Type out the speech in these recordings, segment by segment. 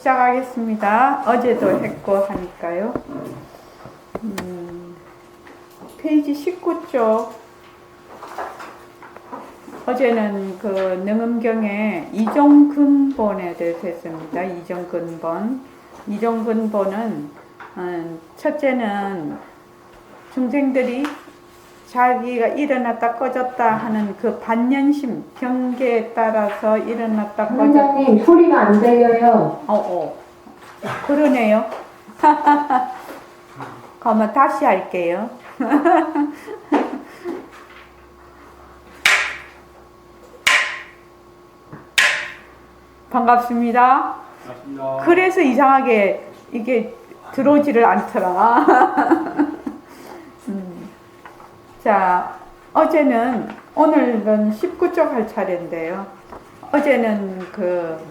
시작하겠습니다. 어제도 했고 하니까요. 페이지 19쪽. 어제는 그 능음경의 이종근본에 대해서 했습니다. 이종근본. 이종근본은 첫째는 중생들이 자기가 일어났다 꺼졌다 하는 그 반연심, 경계에 따라서 일어났다 꺼졌다. 선생님 소리가 안 들려요. 그러네요. 그러면 다시 할게요. 반갑습니다. 반갑습니다. 그래서 이상하게 이게 들어오지를 않더라. 자, 오늘은 19쪽 할 차례인데요. 어제는 그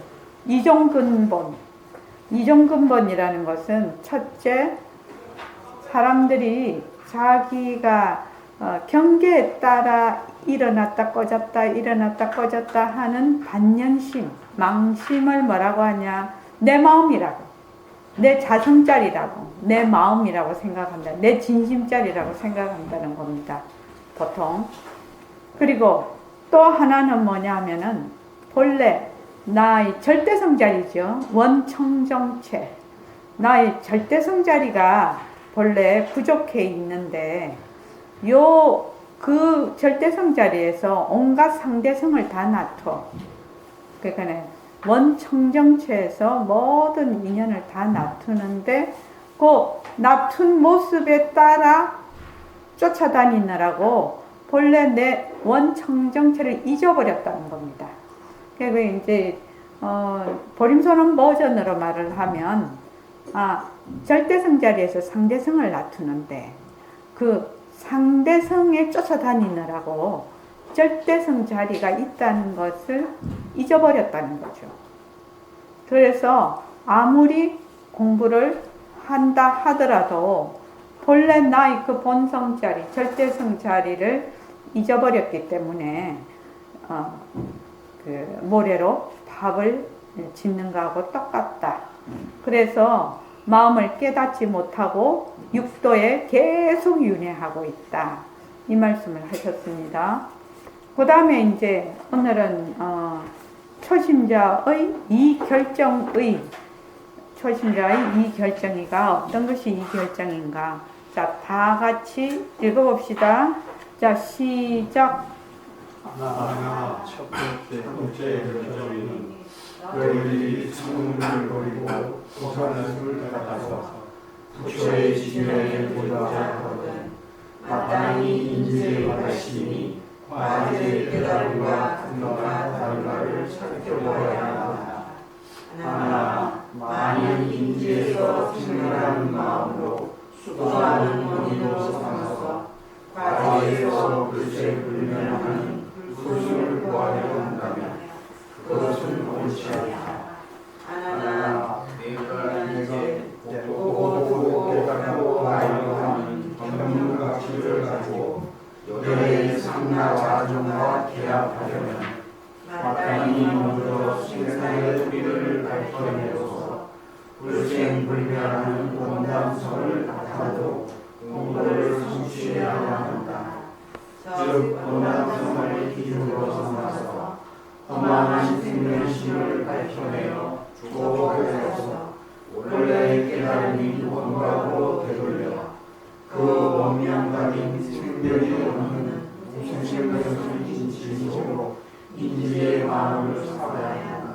이종근본이라는 것은 첫째, 사람들이 자기가 경계에 따라 일어났다 꺼졌다 하는 반연심, 망심을 뭐라고 하냐? 내 마음이라고, 내 자성짜리라고, 내 마음이라고 생각한다. 내 진심짜리라고 생각한다는 겁니다. 보통. 그리고 또 하나는 뭐냐 하면은 본래 나의 절대성자리죠. 원청정체. 나의 절대성자리가 본래 부족해 있는데 그 절대성자리에서 온갖 상대성을 다 놔둬. 그러니까 원청정체에서 모든 인연을 다 놔두는데 그 놔둔 모습에 따라 쫓아다니느라고 본래 내 원청정체를 잊어버렸다는 겁니다. 그리고 이제 보림선언 버전으로 말을 하면 절대성 자리에서 상대성을 놔두는데 그 상대성에 쫓아다니느라고 절대성 자리가 있다는 것을 잊어버렸다는 거죠. 그래서 아무리 공부를 한다 하더라도 본래 나의 그 본성 자리, 절대성 자리를 잊어버렸기 때문에 그 모래로 밥을 짓는 거하고 똑같다. 그래서 마음을 깨닫지 못하고 육도에 계속 윤회하고 있다. 이 말씀을 하셨습니다. 그 다음에 이제 오늘은 초심자의 이결정의 어떤 것이 이결정인가? 자, 다 같이 읽어봅시다. 자, 시작. 하나 첫 번째 결정은 너희들이 성문을 버리고 부산을 따라서 부처의 지면에 보좌하거든 마땅히 인지의 받으시니 과제의 깨달음과 분노가 다른가를 살펴보아야 한다. 하나 만일 인지에서 생각하는 마음으로 수고하는 본인으로 삼아서 과제에서 글쎄 불면하는 불순을 구하려고 한다면 그것은 옳지 않다. 하나 내가 이제 보고 깨닫고 알고 하는 전문 가치를 가지고 여러의 상나와 정과 계합하려면 마땅히 먼저 생사의 뿌리를 밝혀내고서 불생불멸하는 원담성을 바탕으로 공부를 성취해야 한다. 즉 원담성을 기준으로 삼아서 험한 생명심을 밝혀내어 주고하여서 원래의 깨달음이 원각으로 되돌려 그 원명감인 생명이 없는 무슨 것을 진심으로 인지의 마음을 삼아야 한다.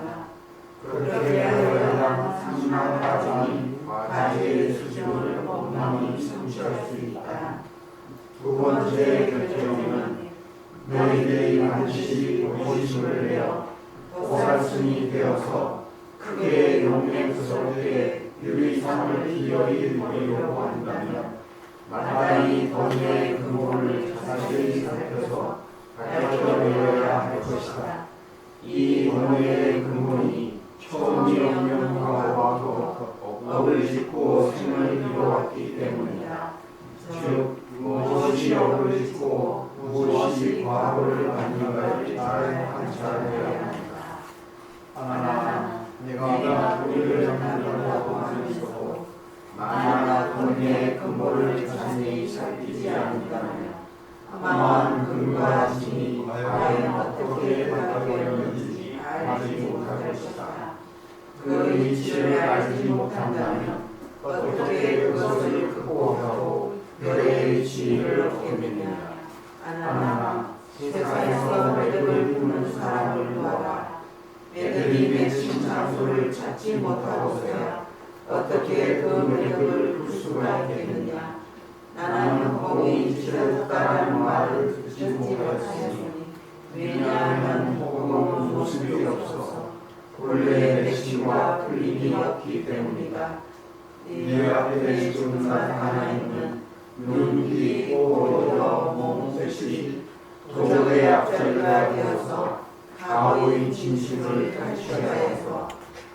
그렇게 하여야 상망과정이 과제의 수준을 원만히 성취할 수 있다. 두 번째 결정은 너희들이 반드시 고심을 내어 보살스이 되어서 크게 용맹스럽게 유리상을 기어이 누리려고 한다면 마땅히 본래의 근본을 자세히 살펴서 밝혀내어야 할 것이다. 이 본래의 근본이 처음이 없는 과거와 업을 짓고 생을 이루었기 때문이다. 즉 무엇이 업을 짓고 무엇이 과거를 만든가를 잘 관찰해야 한다. 하나 내가 우리를 한다고 하면서도 만약 권위의 근본을 자세히 살피지 않는다면 아마 근과 진이 과연 어떻게 바뀌었는지 알지 못할 것이다. 그 이치를 알지 못한다면 어떻게 그것을 극복하고 너의 지혜를 얻겠느냐. 하나, 세상에서 매듭을 부는 사람을 도와라. 매듭이 맺힌 장소를 찾지 못하고서야 어떻게 그 매듭을 풀 수가 있겠느냐. 나는 복이 지렸다라는 말을 듣지 못하였으니 왜냐하면 복음은 모습이 없어서 본래의 맺힘과 풀림이 없기 때문이다. 네 앞에 지금 나타나 있는 눈, 귀, 코, 오러, 몸, 셋이 도적의 앞자리가 되어서 가오의 진실을 가르쳐야 해서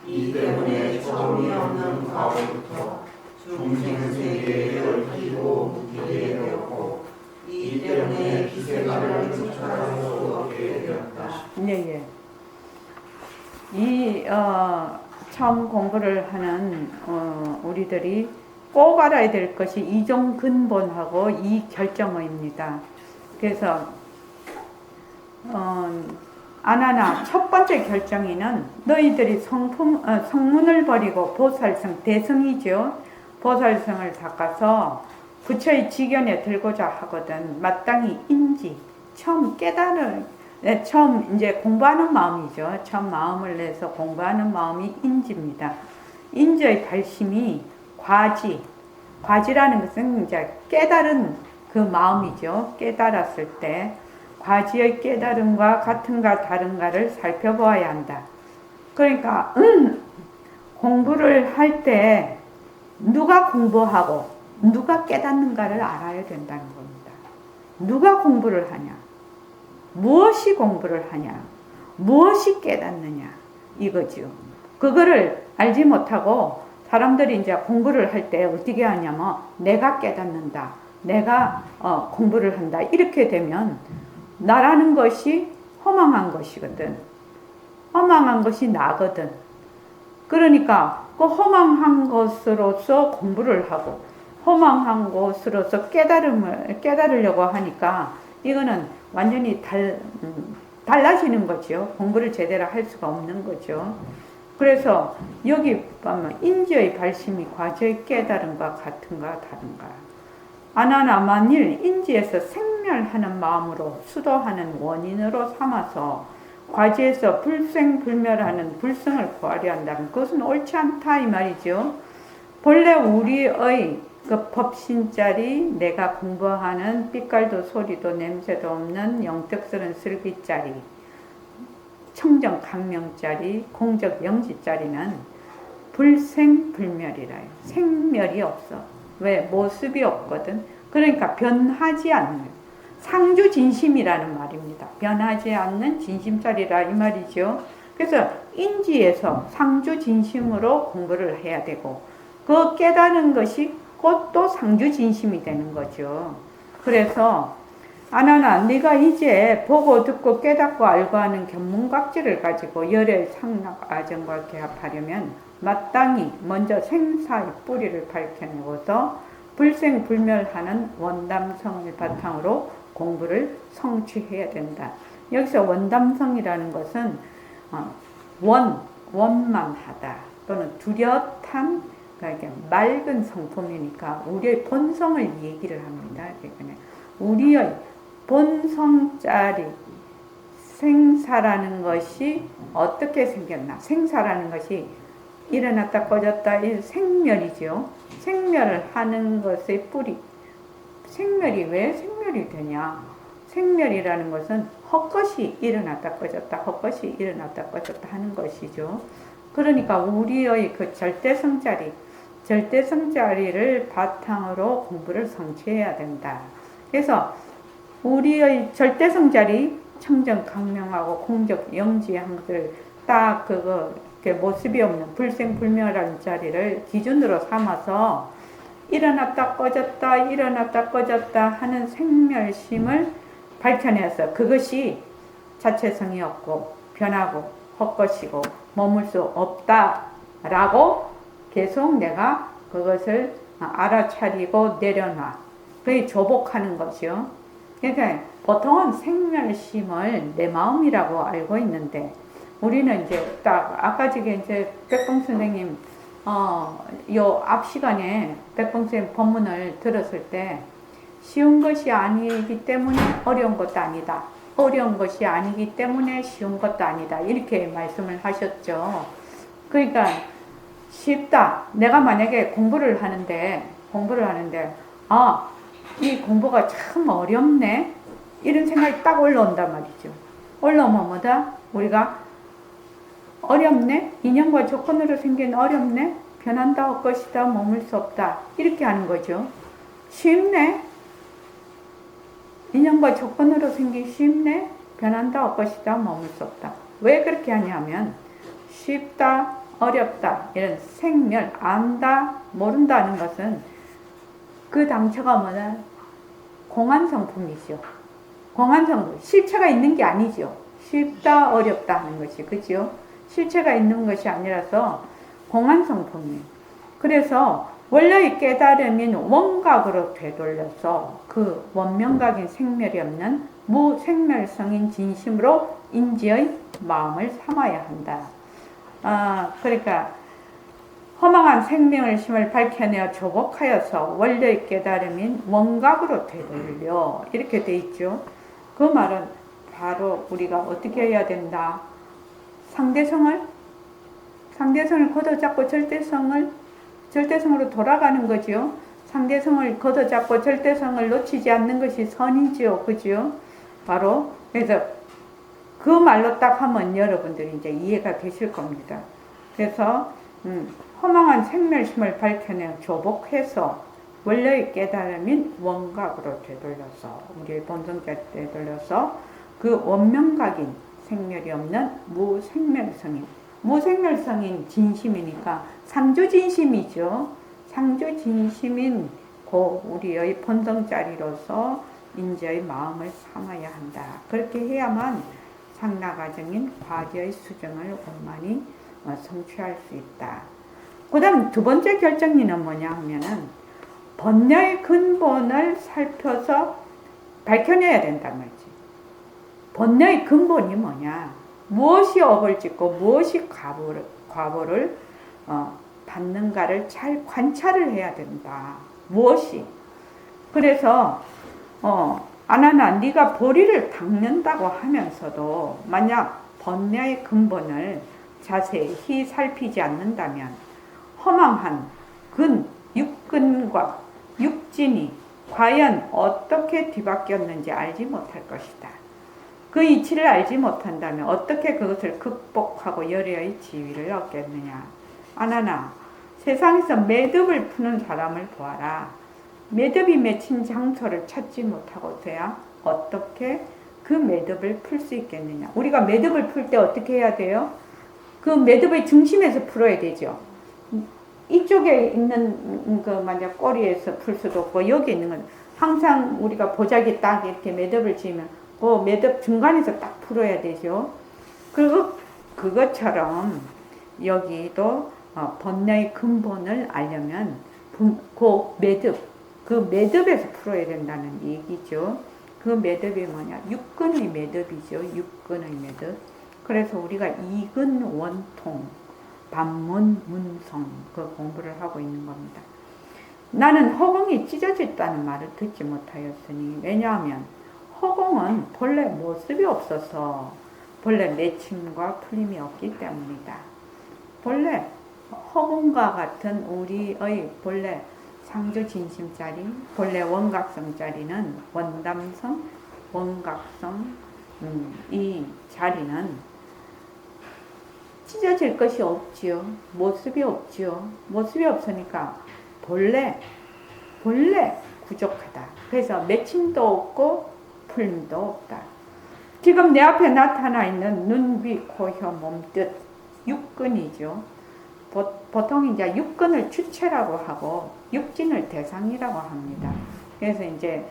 이 때문에 정이 없는 가오부터 중생세계에 얽히고 묶이게 되었고 이 때문에 기생을 쫓아갈 수 없게 되었다. 예. 이 처음 공부를 하는 우리들이 꼭 알아야 될 것이 이종 근본하고 이 결정어입니다. 그래서 아나나 첫 번째 결정이는 너희들이 성문을 버리고 보살성, 대성이죠. 보살성을 닦아서 부처의 직연에 들고자 하거든 마땅히 인지, 처음 처음 이제 공부하는 마음이죠. 처음 마음을 내서 공부하는 마음이 인지입니다. 인지의 발심이 과지라는 것은 이제 깨달은 그 마음이죠. 깨달았을 때 과지의 깨달음과 같은가 다른가를 살펴보아야 한다. 그러니까 공부를 할 때 누가 공부하고 누가 깨닫는가를 알아야 된다는 겁니다. 누가 공부를 하냐, 무엇이 공부를 하냐, 무엇이 깨닫느냐 이거죠. 그거를 알지 못하고 사람들이 이제 공부를 할 때 어떻게 하냐면 내가 깨닫는다, 내가 공부를 한다 이렇게 되면 나라는 것이 허망한 것이거든. 허망한 것이 나거든. 그러니까 그 허망한 것으로서 공부를 하고 허망한 것으로서 깨달으려고 하니까 이거는 완전히 달라지는 거죠. 공부를 제대로 할 수가 없는 거죠. 그래서 여기 보면 인지의 발심이 과지의 깨달음과 같은가 다른가. 아나나 만일 인지에서 생멸하는 마음으로 수도하는 원인으로 삼아서 과지에서 불생불멸하는 불성을 구하려 한다면 그것은 옳지 않다 이 말이죠. 본래 우리의 그 법신짜리 내가 공부하는 빛깔도 소리도 냄새도 없는 영특스러운 슬기짜리 청정 강명짜리 공적 영지짜리는 불생불멸이라 해요. 생멸이 없어. 왜? 모습이 없거든. 그러니까 변하지 않는 상주진심이라는 말입니다. 변하지 않는 진심짜리라 이 말이죠. 그래서 인지에서 상주진심으로 공부를 해야 되고 그 깨닫는 것이 곧 또 상주진심이 되는 거죠. 그래서 아나나 네가 이제 보고 듣고 깨닫고 알고 하는 견문각지를 가지고 열의 상락 아정과 개합하려면 마땅히 먼저 생사의 뿌리를 밝혀내고서 불생불멸하는 원담성을 바탕으로 공부를 성취해야 된다. 여기서 원담성이라는 것은 원만하다 또는 뚜렷한 그러니까 맑은 성품이니까 우리의 본성을 얘기를 합니다. 그러니까 우리의 본성짜리 생사라는 것이 어떻게 생겼나? 생사라는 것이 일어났다 꺼졌다 생멸이죠. 생멸을 하는 것의 뿌리. 생멸이 왜 생멸이 되냐? 생멸이라는 것은 헛것이 일어났다 꺼졌다, 헛것이 일어났다 꺼졌다 하는 것이죠. 그러니까 우리의 그 절대성자리를 바탕으로 공부를 성취해야 된다. 그래서 우리의 절대성자리, 청정 강명하고 공적 영지한 것을 딱 모습이 없는 불생불멸한 자리를 기준으로 삼아서 일어났다 꺼졌다 하는 생멸심을 밝혀내서 그것이 자체성이 없고 변하고 헛것이고 머물 수 없다라고 계속 내가 그것을 알아차리고 내려놔. 그게 조복하는 거죠. 그러니까 보통은 생멸심을 내 마음이라고 알고 있는데 우리는 이제 딱 아까 저게 이제 백봉 선생님 요 앞 시간에 백봉 선생님 법문을 들었을 때 쉬운 것이 아니기 때문에 어려운 것도 아니다. 어려운 것이 아니기 때문에 쉬운 것도 아니다. 이렇게 말씀을 하셨죠. 그러니까 쉽다. 내가 만약에 공부를 하는데 이 공부가 참 어렵네. 이런 생각이 딱 올라온단 말이죠. 올라오면 뭐다? 우리가 어렵네? 인연과 조건으로 생긴 어렵네? 변한다 할 것이다. 머물 수 없다. 이렇게 하는 거죠. 쉽네? 인연과 조건으로 생긴 쉽네? 변한다 할 것이다. 머물 수 없다. 왜 그렇게 하냐면 쉽다, 어렵다 이런 생멸, 안다, 모른다는 것은 그 당처가 뭐냐? 공안성품이죠. 공안성품, 실체가 있는 게 아니죠. 쉽다, 어렵다 하는 것이, 그죠? 실체가 있는 것이 아니라서 공안성품이에요. 그래서 원래의 깨달음인 원각으로 되돌려서 그 원명각인 생멸이 없는 무생멸성인 진심으로 인지의 마음을 삼아야 한다. 그러니까 허망한 생명심을 밝혀내어 조복하여서 원래의 깨달음인 원각으로 되돌려 이렇게 돼 있죠. 그 말은 바로 우리가 어떻게 해야 된다. 상대성을 걷어잡고 절대성으로 돌아가는 거죠. 상대성을 걷어잡고 절대성을 놓치지 않는 것이 선이죠. 그죠? 바로 그래서 그 말로 딱 하면 여러분들이 이제 이해가 되실 겁니다. 그래서 허망한 생멸심을 밝혀내 조복해서 원래의 깨달음인 원각으로 되돌려서 우리의 본성자에 되돌려서 그 원명각인 생멸이 없는 무생멸성인 진심이니까 상주진심이죠. 상주진심인 우리의 본성자리로서 인지의 마음을 삼아야 한다. 그렇게 해야만 상나과정인 과제의 수정을 원만히 성취할 수 있다. 그 다음 두 번째 결정리는 뭐냐 하면은 번뇌의 근본을 살펴서 밝혀내야 된단 말이지. 번뇌의 근본이 뭐냐? 무엇이 업을 짓고 무엇이 과보를 받는가를 잘 관찰을 해야 된다. 무엇이? 그래서 아나나 네가 보리를 닦는다고 하면서도 만약 번뇌의 근본을 자세히 살피지 않는다면 허망한 육근과 육진이 과연 어떻게 뒤바뀌었는지 알지 못할 것이다. 그 이치를 알지 못한다면 어떻게 그것을 극복하고 열애의 지위를 얻겠느냐. 아나나 세상에서 매듭을 푸는 사람을 보아라. 매듭이 맺힌 장소를 찾지 못하고서야 어떻게 그 매듭을 풀 수 있겠느냐. 우리가 매듭을 풀 때 어떻게 해야 돼요? 그 매듭의 중심에서 풀어야 되죠. 이쪽에 있는 그 만약 꼬리에서 풀 수도 없고 여기 있는 건 항상 우리가 보자기 딱 이렇게 매듭을 지으면 그 매듭 중간에서 딱 풀어야 되죠. 그리고 그것처럼 여기도 번뇌의 근본을 알려면 그 매듭에서 풀어야 된다는 얘기죠. 그 매듭이 뭐냐? 육근의 매듭이죠. 육근의 매듭. 그래서 우리가 이근 원통, 반문, 문성 그 공부를 하고 있는 겁니다. 나는 허공이 찢어졌다는 말을 듣지 못하였으니 왜냐하면 허공은 본래 모습이 없어서 본래 맺힘과 풀림이 없기 때문이다. 본래 허공과 같은 우리의 본래 상주진심자리, 본래 원각성자리는 원담성, 원각성 이 자리는 찢어질 것이 없지요. 모습이 없지요. 모습이 없으니까 본래 부족하다. 그래서 맺힘도 없고 풀림도 없다. 지금 내 앞에 나타나 있는 눈, 귀, 코, 혀, 몸, 뜻 육근이죠. 보통 이제 육근을 주체라고 하고 육진을 대상이라고 합니다. 그래서 이제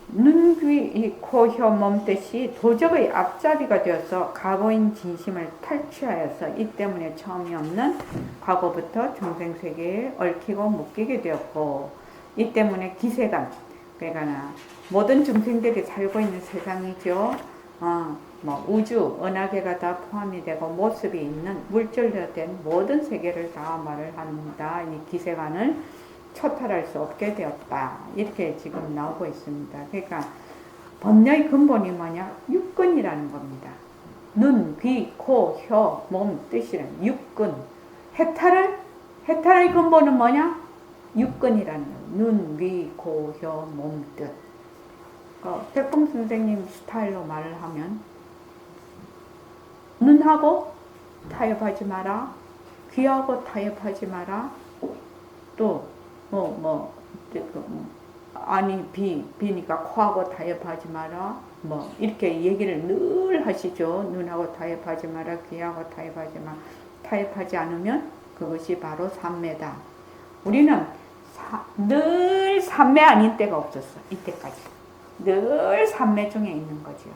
눈, 귀, 이, 코, 혀, 몸 뜻이 도적의 앞잡이가 되어서 과거인 진심을 탈취하여서 이 때문에 처음이 없는 과거부터 중생세계에 얽히고 묶이게 되었고 이 때문에 기세간 그러니까 모든 중생들이 살고 있는 세상이죠. 뭐 우주, 은하계가 다 포함이 되고 모습이 있는 물질로 된 모든 세계를 다 말을 합니다. 이 기세간을 초탈할 수 없게 되었다. 이렇게 지금 나오고 있습니다. 그러니까 번뇌의 근본이 뭐냐? 육근이라는 겁니다. 눈, 귀, 코, 혀, 몸 뜻이란 육근. 해탈의 근본은 뭐냐? 육근이라는 거예요. 눈, 귀, 코, 혀, 몸 뜻. 백봉 선생님 스타일로 말을 하면 눈하고 타협하지 마라. 귀하고 타협하지 마라. 또 아니 비니까 코하고 타협하지 마라. 뭐 이렇게 얘기를 늘 하시죠. 눈하고 타협하지 마라. 귀하고 타협하지 마라. 타협하지 않으면 그것이 바로 삼매다. 우리는 늘 삼매 아닌 때가 없었어. 이때까지. 늘 삼매 중에 있는 거죠.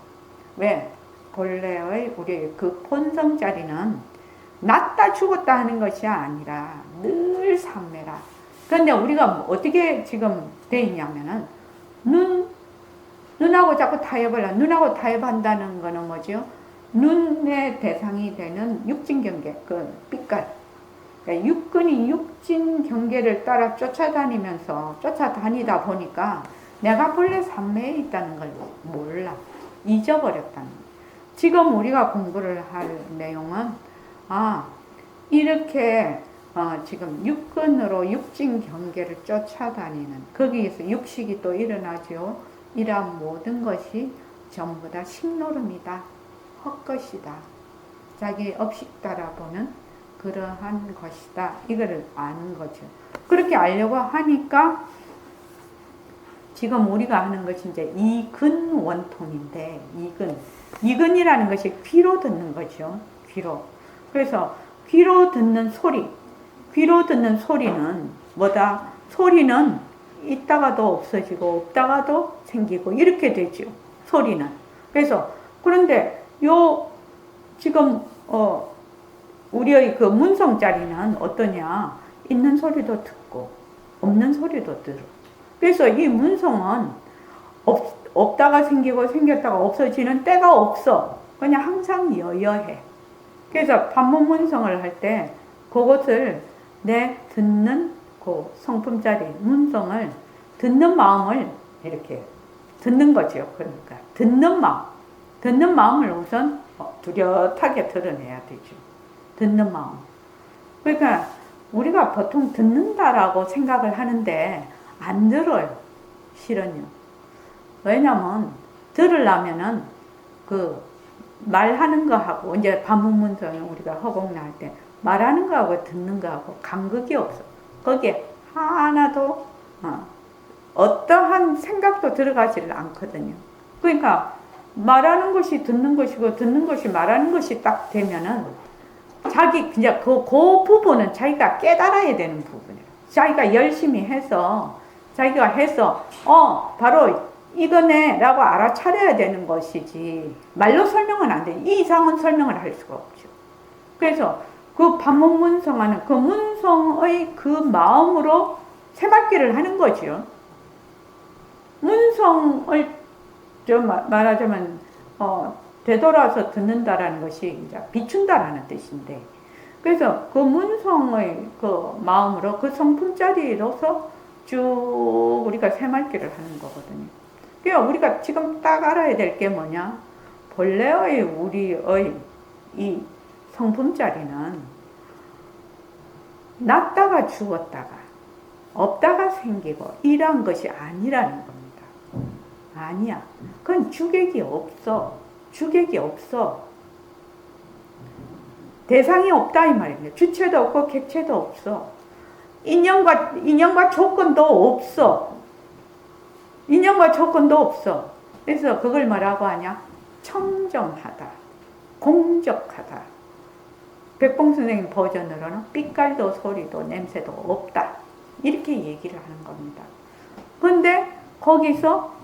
왜? 본래의 우리의 그 본성자리는 낫다 죽었다 하는 것이 아니라 늘 삼매라. 그런데 우리가 어떻게 지금 돼 있냐면은 눈하고 자꾸 타협을 눈하고 타협한다는 거는 뭐죠? 눈의 대상이 되는 육진경계, 그 빛깔. 그러니까 육근이 육진 경계를 따라 쫓아다니다 보니까 내가 본래 삼매에 있다는 걸 몰라. 잊어버렸다는 거예요. 지금 우리가 공부를 할 내용은 이렇게 지금 육근으로 육진 경계를 쫓아다니는 거기에서 육식이 또 일어나죠. 이러한 모든 것이 전부 다 식노름이다. 헛것이다. 자기 업식 따라보는 그러한 것이다. 이거를 아는 거죠. 그렇게 알려고 하니까 지금 우리가 하는 것이 이제 이근 원통인데 이근이라는 것이 귀로 듣는 거죠. 귀로. 그래서 귀로 듣는 소리는 뭐다? 소리는 있다가도 없어지고 없다가도 생기고 이렇게 되죠. 소리는. 그래서 그런데 지금 우리의 그 문성자리는 어떠냐? 있는 소리도 듣고 없는 소리도 들어. 그래서 이 문성은 없다가 생기고 생겼다가 없어지는 때가 없어. 그냥 항상 여여해. 그래서 반문문성을 할 때 그것을 내 듣는 그 성품자리 문성을 듣는 마음을 이렇게 듣는 거죠. 그러니까 듣는 마음을 우선 뚜렷하게 드러내야 되죠. 듣는 마음. 그러니까 우리가 보통 듣는다라고 생각을 하는데 안 들어요. 실은요. 왜냐면 들으려면은 그 말하는 거하고 이제 반문문성을 우리가 허공 나올 때 말하는 거하고 듣는 거하고 간극이 없어. 거기에 하나도 어떠한 생각도 들어가지를 않거든요. 그러니까 말하는 것이 듣는 것이고 듣는 것이 말하는 것이 딱 되면은 자기 그냥 그 부분은 자기가 깨달아야 되는 부분이에요. 자기가 열심히 해서 바로 이거네 라고 알아차려야 되는 것이지 말로 설명은 안 돼. 이 이상은 설명을 할 수가 없죠. 그래서 그 반문문성하는 그 문성의 그 마음으로 새맞기를 하는 거죠. 문성을 말하자면 되돌아서 듣는다라는 것이 이제 비춘다라는 뜻인데, 그래서 그 문성의 그 마음으로 그 성품자리로서 쭉 우리가 새맞기를 하는 거거든요. 그러니까 우리가 지금 딱 알아야 될 게 뭐냐? 본래의 우리의 이 성품자리는 났다가 죽었다가 없다가 생기고 이런 것이 아니라는 겁니다. 아니야. 그건 주객이 없어. 대상이 없다 이 말입니다. 주체도 없고 객체도 없어. 인연과 조건도 없어. 그래서 그걸 뭐라고 하냐? 청정하다. 공적하다. 백봉 선생님 버전으로는 빛깔도 소리도 냄새도 없다. 이렇게 얘기를 하는 겁니다. 그런데 거기서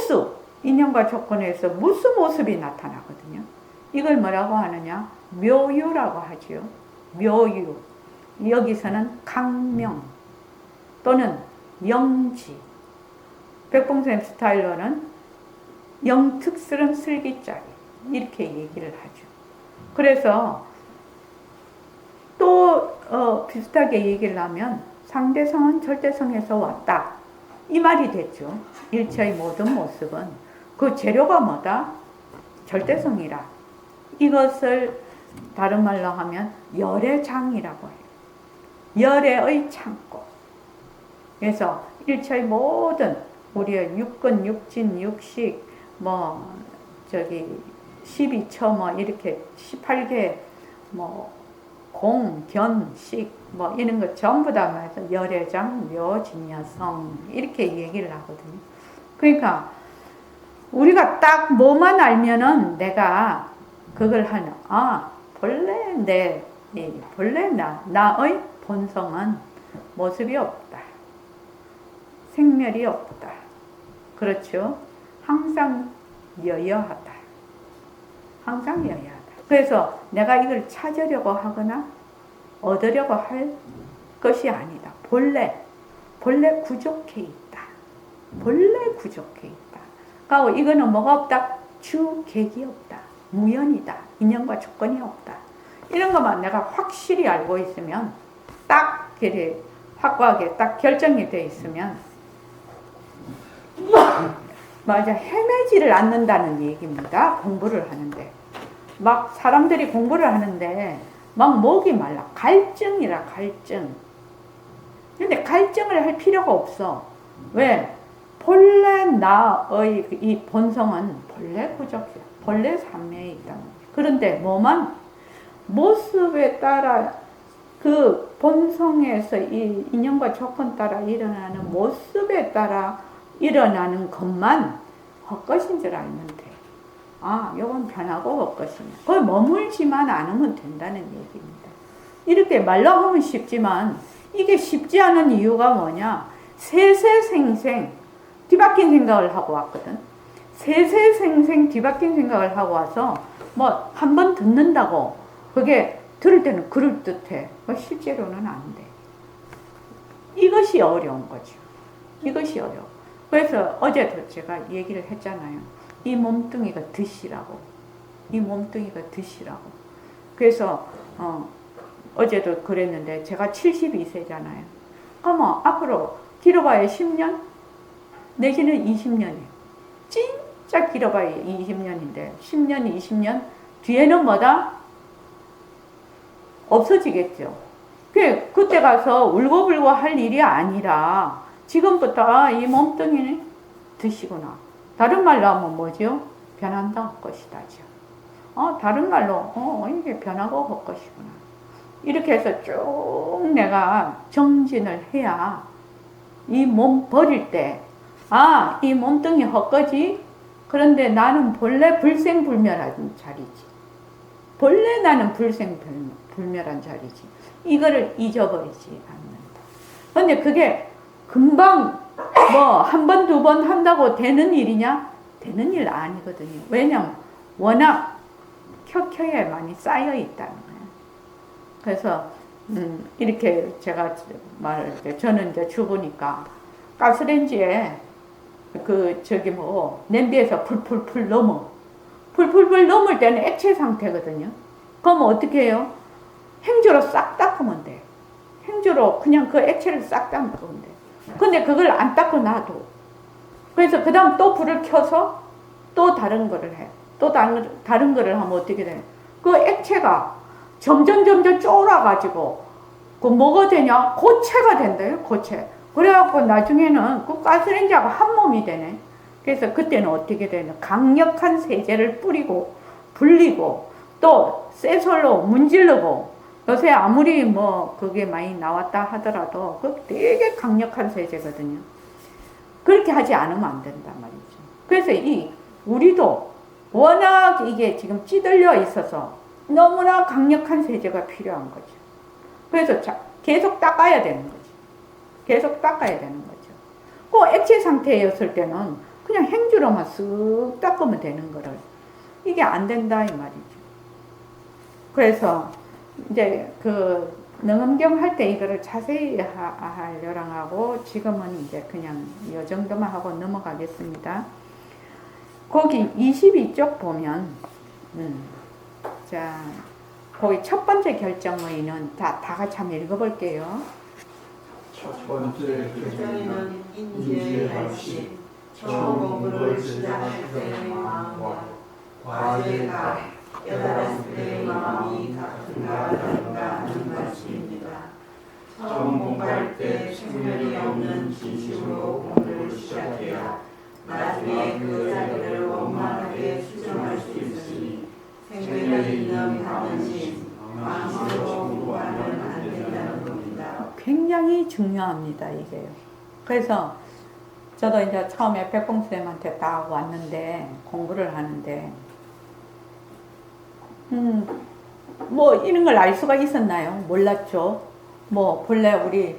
무수, 인연과 조건에서 무수 모습이 나타나거든요. 이걸 뭐라고 하느냐? 묘유라고 하지요. 묘유. 여기서는 강명 또는 영지. 백봉쌤 스타일로는 영특스런 슬기짜리 이렇게 얘기를 하죠. 그래서 또 비슷하게 얘기를 하면 상대성은 절대성에서 왔다. 이 말이 됐죠. 일체의 모든 모습은 그 재료가 뭐다? 절대성이라. 이것을 다른 말로 하면 열의 장이라고 해요. 열의 창고. 그래서 일체의 모든 우리의 육근, 육진, 육식, 12처 이렇게 18개 공, 견, 식 이런 거 전부 다 말해서 열애장, 묘진여성 이렇게 얘기를 하거든요. 그러니까 우리가 딱 뭐만 알면은 내가 그걸 하는 본래 나의 본성은 모습이 없다. 생멸이 없다. 그렇죠? 항상 여여하다. 항상 여여하다. 그래서 내가 이걸 찾으려고 하거나 얻으려고 할 것이 아니다. 본래 구족해 있다. 본래 구족해 있다. 그리고 이거는 뭐가 없다? 주객이 없다. 무연이다. 인연과 조건이 없다. 이런 것만 내가 확실히 알고 있으면 딱 확고하게 딱 결정이 돼 있으면 맞아, 헤매지를 않는다는 얘기입니다. 공부를 하는데 막 사람들이 공부를 하는데 막 목이 말라. 갈증이라 갈증. 근데 갈증을 할 필요가 없어. 왜? 본래 나의 이 본성은 본래 구족이야. 본래 삼매에 있다. 그런데 뭐만 모습에 따라 그 본성에서 이 인연과 조건 따라 일어나는 모습에 따라 일어나는 것만 헛것인 줄 알면 돼. 이건 변하고 헛것이냐. 거기 머물지만 않으면 된다는 얘기입니다. 이렇게 말로 하면 쉽지만 이게 쉽지 않은 이유가 뭐냐. 세세생생 뒤바뀐 생각을 하고 왔거든. 세세생생 뒤바뀐 생각을 하고 와서 한 번 듣는다고 그게 들을 때는 그럴듯해. 실제로는 안 돼. 이것이 어려운 거죠. 이것이 어려워. 그래서 어제도 제가 얘기를 했잖아요. 이 몸뚱이가 드시라고. 이 몸뚱이가 드시라고. 그래서 어제도 그랬는데 제가 72세잖아요. 그러면 앞으로 길어봐야 10년? 내지는 20년이에요. 진짜 길어봐야 20년인데 10년, 20년 뒤에는 뭐다? 없어지겠죠. 그때 가서 울고불고 할 일이 아니라 지금부터 이 몸뚱이는 드시구나. 다른 말로 하면 뭐죠? 변한다 헛것이다죠. 다른 말로 이게 변하고 헛것이구나. 이렇게 해서 쭉 내가 정진을 해야 이 몸 버릴 때 이 몸뚱이 헛거지? 그런데 나는 본래 불생불멸한 자리지. 본래 나는 불생불멸한 자리지. 이거를 잊어버리지 않는다. 근데 그게 금방 한 번, 두 번 한다고 되는 일이냐? 되는 일 아니거든요. 왜냐면 워낙 켜켜에 많이 쌓여 있다는 거예요. 그래서 이렇게 제가 말할 때 저는 이제 주부니까 가스레인지에 냄비에서 풀풀풀 넘을 때는 액체 상태거든요. 그럼 어떻게 해요? 행주로 싹 닦으면 돼. 행주로 그냥 그 액체를 싹 닦으면 돼. 근데 그걸 안 닦고 놔둬. 그래서 그 다음 또 불을 켜서 또 다른 거를 해. 또 다른 거를 하면 어떻게 돼? 그 액체가 점점 쫄아가지고 그 뭐가 되냐? 고체가 된대요. 고체. 그래갖고 나중에는 그 가스레인지하고 한 몸이 되네. 그래서 그때는 어떻게 되냐? 강력한 세제를 뿌리고 불리고 또 쇠솔로 문지르고 요새 아무리 그게 많이 나왔다 하더라도 그 되게 강력한 세제거든요. 그렇게 하지 않으면 안 된단 말이죠. 그래서 우리도 워낙 이게 지금 찌들려 있어서 너무나 강력한 세제가 필요한 거죠. 그래서 계속 닦아야 되는 거죠. 계속 닦아야 되는 거죠. 그 액체 상태였을 때는 그냥 행주로만 쓱 닦으면 되는 거를. 이게 안 된다 이 말이죠. 그래서 이제 그 능엄경 할 때 이거를 자세히 하려랑 하고 지금은 이제 그냥 이 정도만 하고 넘어가겠습니다. 거기 22쪽 보면 자 거기 첫 번째 결정의는 다 같이 한번 읽어볼게요. 첫 번째 결정에는 인지의 발심, 처음 공부를 시작할 때의 마음과 과제가 깨달았을 때의 마음이 같은가 다른가 하는 말씀입니다. 처음 공부할 때 생멸이 없는 진심으로 공부를 시작해야 나중에 그 자리를 원만하게 수정할 수 있으니 생멸이 있는 방심, 방심으로 공부하면 안 된다는 겁니다. 굉장히 중요합니다 이게요. 그래서 저도 이제 처음에 백봉수님한테 딱 왔는데 공부를 하는데 뭐 이런 걸 알 수가 있었나요? 몰랐죠. 뭐 본래 우리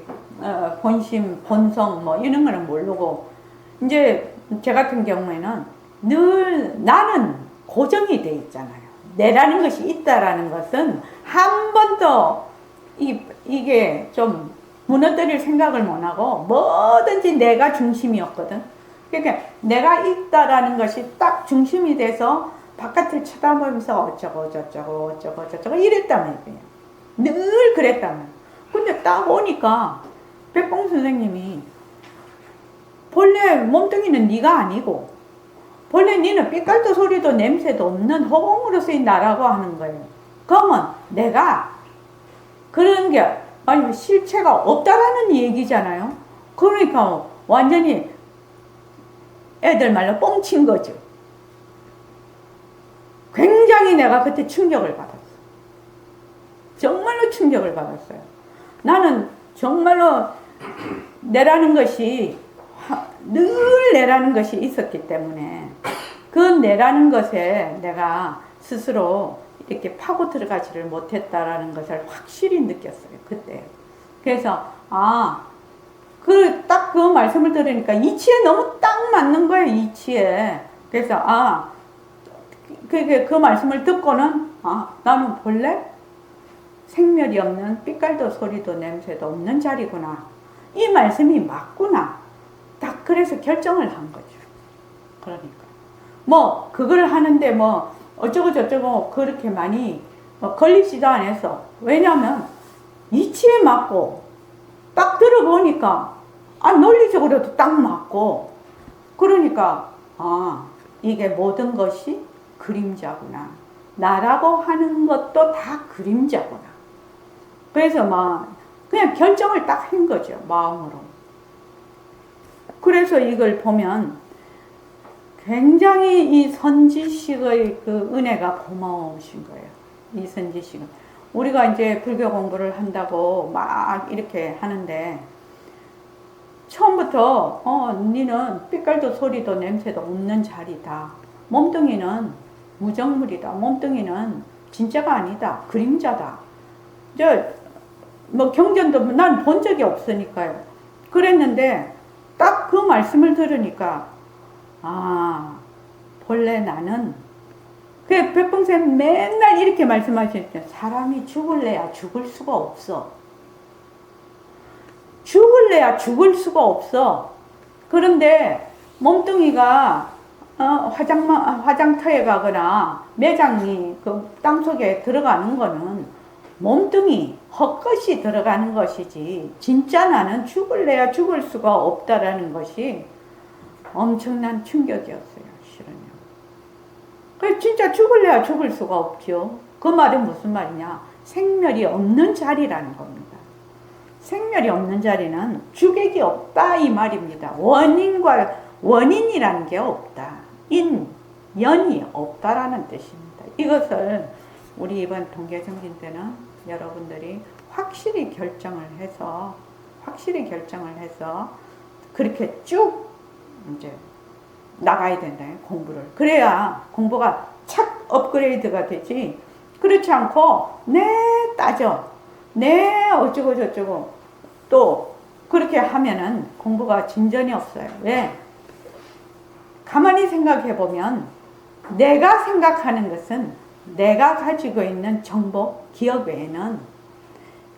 본심, 본성 뭐 이런 거는 모르고 이제 제 같은 경우에는 늘 나는 고정이 돼 있잖아요. 내라는 것이 있다라는 것은 한 번도 이게 좀 무너뜨릴 생각을 못하고 뭐든지 내가 중심이었거든. 그러니까 내가 있다라는 것이 딱 중심이 돼서 바깥을 쳐다보면서 어쩌고 저쩌고 이랬단 말이에요. 늘 그랬단 말이에요. 근데 딱 오니까 백봉 선생님이 본래 몸뚱이는 네가 아니고 본래 너는 삐깔도 소리도 냄새도 없는 허공으로서의 나라고 하는 거예요. 그러면 내가 그런 게 아니 실체가 없다라는 얘기잖아요. 그러니까 완전히 애들 말로 뻥친 거죠. 굉장히 내가 그때 충격을 받았어. 정말로 충격을 받았어요. 나는 정말로 내라는 것이 늘 내라는 것이 있었기 때문에 그 내라는 것에 내가 스스로 이렇게 파고 들어가지를 못했다라는 것을 확실히 느꼈어요. 그때. 그래서 딱 그 말씀을 들으니까 이치에 너무 딱 맞는 거예요. 이치에. 그래서 그 말씀을 듣고는 나는 본래 생멸이 없는 삐깔도 소리도 냄새도 없는 자리구나. 이 말씀이 맞구나. 딱 그래서 결정을 한 거죠. 그러니까 뭐 그걸 하는데 뭐 어쩌고 저쩌고 그렇게 많이 걸리지도 않았어. 왜냐하면 이치에 맞고 딱 들어보니까 논리적으로도 딱 맞고 그러니까 이게 모든 것이 그림자구나. 나라고 하는 것도 다 그림자구나. 그래서 막 그냥 결정을 딱 한 거죠. 마음으로. 그래서 이걸 보면 굉장히 이 선지식의 그 은혜가 고마우신 거예요. 이 선지식은. 우리가 이제 불교 공부를 한다고 막 이렇게 하는데 처음부터 니는 삐깔도 소리도 냄새도 없는 자리다. 몸뚱이는 무정물이다. 몸뚱이는 진짜가 아니다. 그림자다. 뭐 경전도 난 본 적이 없으니까요. 그랬는데 딱 그 말씀을 들으니까 본래 나는 백봉쌤 맨날 이렇게 말씀하셨죠. 사람이 죽을래야 죽을 수가 없어. 죽을래야 죽을 수가 없어. 그런데 몸뚱이가 화장터에 가거나 매장이 그 땅속에 들어가는 거는 몸뚱이 헛것이 들어가는 것이지 진짜 나는 죽을래야 죽을 수가 없다라는 것이 엄청난 충격이었어요. 실은요. 그래서 진짜 죽을래야 죽을 수가 없죠. 그 말은 무슨 말이냐? 생멸이 없는 자리라는 겁니다. 생멸이 없는 자리는 주객이 없다 이 말입니다. 원인이라는 게 없다. 연이 없다라는 뜻입니다. 이것을 우리 이번 동계정진 때는 여러분들이 확실히 결정을 해서 그렇게 쭉 이제 나가야 된다. 공부를. 그래야 공부가 착 업그레이드가 되지. 그렇지 않고 따져. 어쩌고 저쩌고 또 그렇게 하면은 공부가 진전이 없어요. 왜? 가만히 생각해 보면 내가 생각하는 것은 내가 가지고 있는 정보, 기억 외에는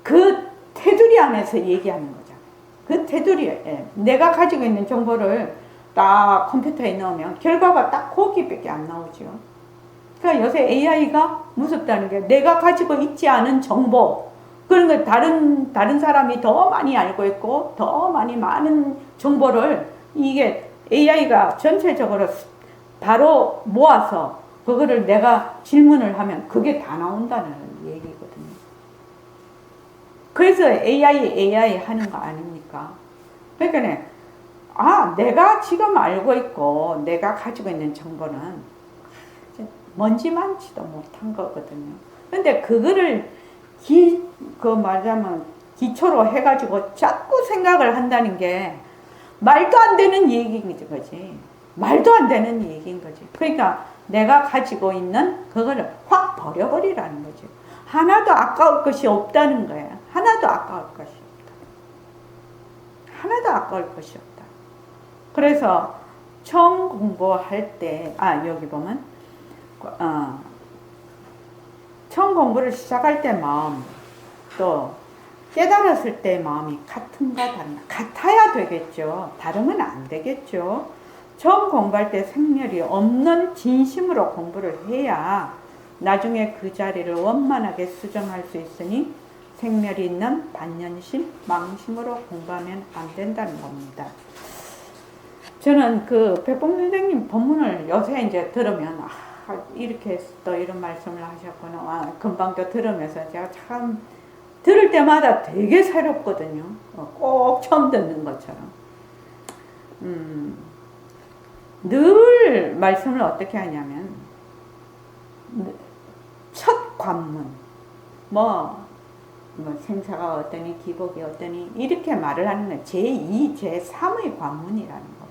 그 테두리 안에서 얘기하는 거죠. 그 테두리에 내가 가지고 있는 정보를 딱 컴퓨터에 넣으면 결과가 딱 거기밖에 안 나오죠. 그러니까 요새 AI가 무섭다는 게 내가 가지고 있지 않은 정보, 그런 걸 다른 사람이 더 많이 알고 있고 더 많은 정보를 이게 AI가 전체적으로 바로 모아서 그거를 내가 질문을 하면 그게 다 나온다는 얘기거든요. 그래서 AI 하는 거 아닙니까? 그러니까 내가 지금 알고 있고 내가 가지고 있는 정보는 먼지 많지도 못한 거거든요. 근데 그거를 말하자면 기초로 해가지고 자꾸 생각을 한다는 게 말도 안 되는 얘기인 거지. 말도 안 되는 얘기인 거지. 그러니까 내가 가지고 있는 그거를 확 버려버리라는 거죠. 하나도 아까울 것이 없다는 거야. 하나도 아까울 것이 없다. 하나도 아까울 것이 없다. 그래서 처음 공부할 때, 여기 보면, 처음 공부를 시작할 때 마음, 또 깨달았을 때 마음이 같은가 다른가? 같아야 되겠죠. 다르면 안 되겠죠. 처음 공부할 때 생멸이 없는 진심으로 공부를 해야 나중에 그 자리를 원만하게 수정할 수 있으니 생멸이 있는 반연심, 망심으로 공부하면 안 된다는 겁니다. 저는 그 백봉 선생님 법문을 요새 이제 들으면 이렇게 또 이런 말씀을 하셨구나. 금방도 들으면서 제가 참 들을 때마다 되게 새롭거든요. 꼭 처음 듣는 것처럼. 늘 말씀을 어떻게 하냐면 첫 관문 생사가 어떠니 기복이 어떠니 이렇게 말을 하는 건 제2, 제3의 관문이라는 겁니다.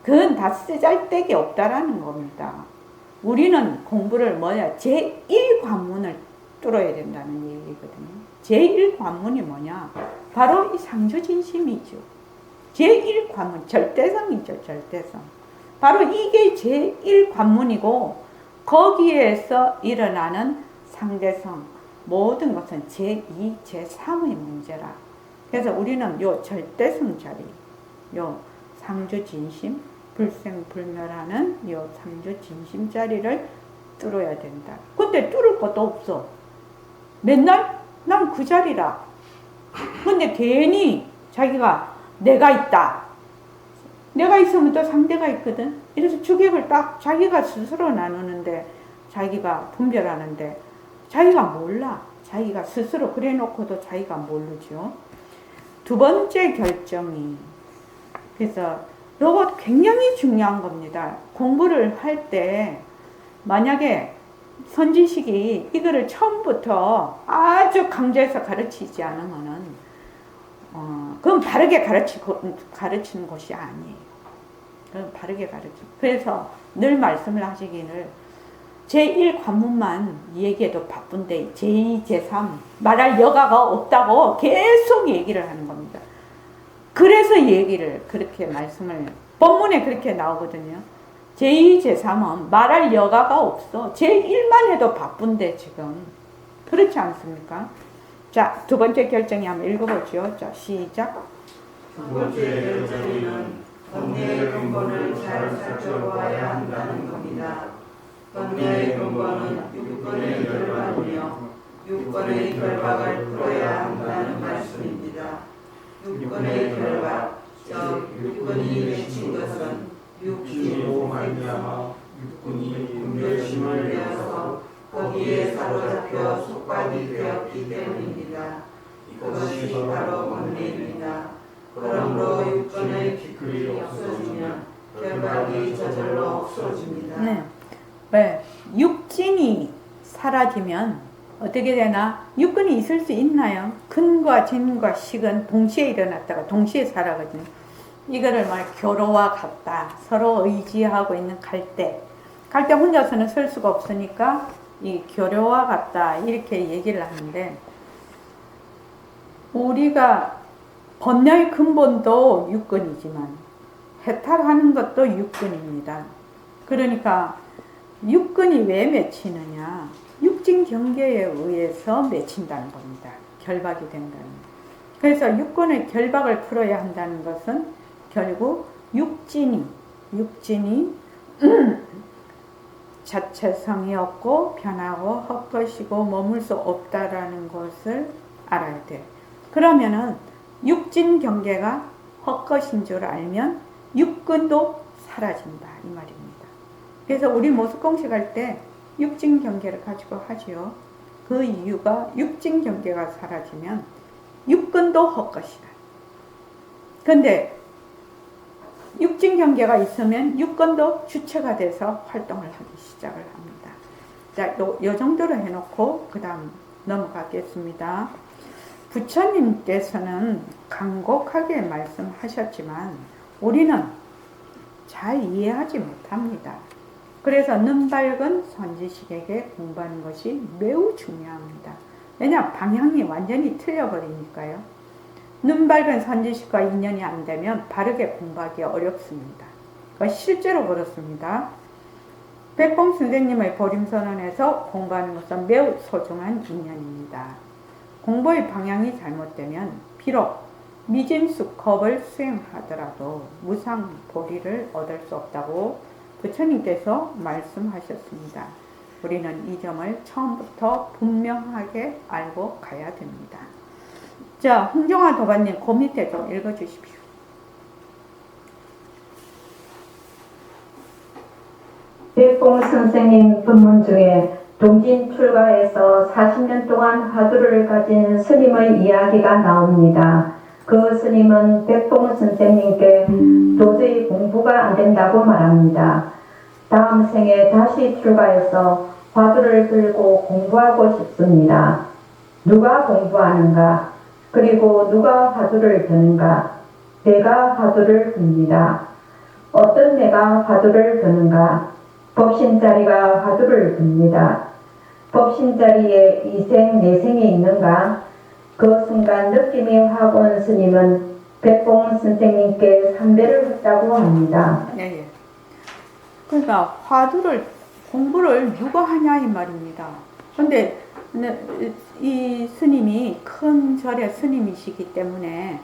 그건 다 쓰잘데기 없다라는 겁니다. 우리는 공부를 제1 관문을 뚫어야 된다는 얘기거든요. 제1 관문이 뭐냐? 바로 이 상주진심이죠. 제1 관문, 절대성이죠, 절대성. 바로 이게 제1 관문이고 거기에서 일어나는 상대성, 모든 것은 제2, 제3의 문제라. 그래서 우리는 요 절대성 자리, 요 상주진심, 불생불멸하는 요 상주진심 자리를 뚫어야 된다. 근데 뚫을 것도 없어. 맨날 난 그 자리라. 근데 괜히 자기가 내가 있다. 내가 있으면 또 상대가 있거든. 이래서 주객을 딱 자기가 스스로 나누는데, 자기가 분별하는데, 자기가 몰라. 자기가 스스로 그래 놓고도 자기가 모르죠. 두 번째 결정이, 그래서 요거 굉장히 중요한 겁니다. 공부를 할 때 만약에 선지식이 이거를 처음부터 아주 강조해서 가르치지 않으면은 그건 바르게 가르치는 것이 아니에요. 그건 바르게 그래서 늘 말씀을 하시기를 제1 관문만 얘기해도 바쁜데 제2, 제3 말할 여가가 없다고 계속 얘기를 하는 겁니다. 그래서 얘기를 그렇게 말씀을 본문에 그렇게 나오거든요. 제2, 제3은 말할 여가가 없어. 제1만 해도 바쁜데 지금 그렇지 않습니까? 자, 두 번째 결정이 한번 읽어보죠. 자, 시작. 두 번째 결정에는 번뇌의 근본을 잘 살펴보아야 한다는 겁니다. 번뇌의 근본은 육권의 결과이며 육권의 결박을 풀어야 한다는 말씀입니다. 육권의 결박, 즉 육권이 맺힌 것은 육신으로 말미암아 육군이 분별심을 내어서 거기에 사로잡혀 속박이 되었기 때문입니다. 이것이 바로 번뇌입니다. 그러므로 육권의 기클이 없어지면 결박이 저절로 없어집니다. 네. 왜? 육진이 사라지면 어떻게 되나? 육근이 있을 수 있나요? 근과 진과 식은 동시에 일어났다가 동시에 사라거든요. 이거를 교로와 같다. 서로 의지하고 있는 갈대 혼자서는 설 수가 없으니까 이 교로와 같다 이렇게 얘기를 하는데, 우리가 번뇌의 근본도 육근이지만 해탈하는 것도 육근입니다. 그러니까 육근이 왜 맺히느냐? 육진 경계에 의해서 맺힌다는 겁니다. 결박이 된다는 겁니다. 그래서 육근의 결박을 풀어야 한다는 것은 결국 육진이 자체성이 없고 변하고 헛것이고 머물 수 없다라는 것을 알아야 돼. 그러면은 육진 경계가 헛것인 줄 알면 육근도 사라진다 이 말입니다. 그래서 우리 모습공식 할 때 육진 경계를 가지고 하지요. 그 이유가 육진 경계가 사라지면 육근도 헛것이다. 근데 육진 경계가 있으면 육근도 주체가 돼서 활동을 하기 시작을 합니다. 자, 요 정도로 해놓고 그 다음 넘어가겠습니다. 부처님께서는 간곡하게 말씀하셨지만 우리는 잘 이해하지 못합니다. 그래서 눈 밝은 선지식에게 공부하는 것이 매우 중요합니다. 왜냐 방향이 완전히 틀려버리니까요. 눈 밝은 선지식과 인연이 안 되면 바르게 공부하기 어렵습니다. 실제로 그렇습니다. 백봉 선생님의 보림선언에서 공부하는 것은 매우 소중한 인연입니다. 공부의 방향이 잘못되면 비록 미진수컵을 수행하더라도 무상보리를 얻을 수 없다고 부처님께서 말씀하셨습니다. 우리는 이 점을 처음부터 분명하게 알고 가야 됩니다. 자, 홍정화 도반님 그 밑에 좀 읽어주십시오. 백봉 선생님 법문 중에 동진 출가에서 40년 동안 화두를 가진 스님의 이야기가 나옵니다. 그 스님은 백봉 선생님께 도저히 공부가 안 된다고 말합니다. 다음 생에 다시 출가해서 화두를 들고 공부하고 싶습니다. 누가 공부하는가? 그리고 누가 화두를 드는가? 내가 화두를 듭니다. 어떤 내가 화두를 드는가? 법신자리가 화두를 듭니다. 법신자리에 이생 내생이 있는가? 그 순간 느낌이 확 온 스님은 백봉 선생님께 삼배를 했다고 합니다. 예. 그러니까 공부를 누가 하냐 이 말입니다. 근데 이 스님이 큰 절의 스님이시기 때문에